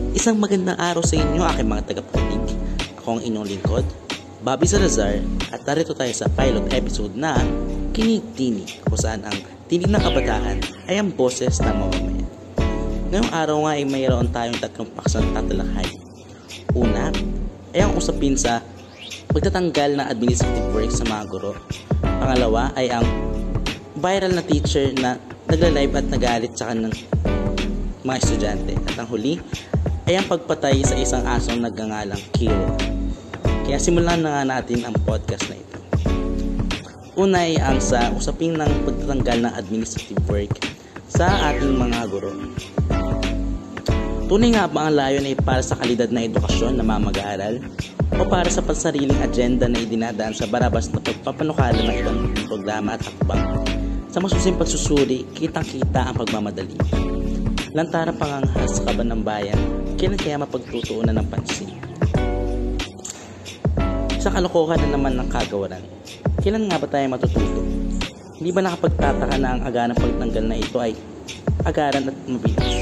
Isang magandang araw sa inyo, aking mga tagapakinig. Ako ang inyong lingkod, Bobby Salazar, at narito tayo sa pilot episode na Kinig-Tinig, kung saan ang tinig ng kabataan ay ang boses ng mamamayan. Ngayong araw nga ay mayroon tayong tatlong paksang tatalakay. Una ay ang usapin sa pagtatanggal ng administrative work sa mga guro. Pangalawa ay ang viral na teacher na nagla-live at nagalit sa kanyang mga estudyante. At ang huli ay ang pagpatay sa isang asong nagngangalang Kiro. Kaya simulan na nga natin ang podcast na ito. Una ay ang sa usapin ng pagtatanggal ng administrative work sa ating mga guro. Tunay nga ba ang layon ay para sa kalidad na edukasyon na mga mag-aaral o para sa pansariling agenda na idinadaan sa barabas na pagpapanukala ng ibang programa at hakbang? Sa masusing pagsusuri, kitang-kita ang pagmamadali. Lantarang pangangahas sa kaban ng bayan, kailan kaya mapagtutuunan ng pansin? Sa kalokohan na naman ng kagawaran, kailan nga ba tayo matututo? Hindi ba nakapagtataka na ang agarang pagtanggal na ito ay agaran at mabilis?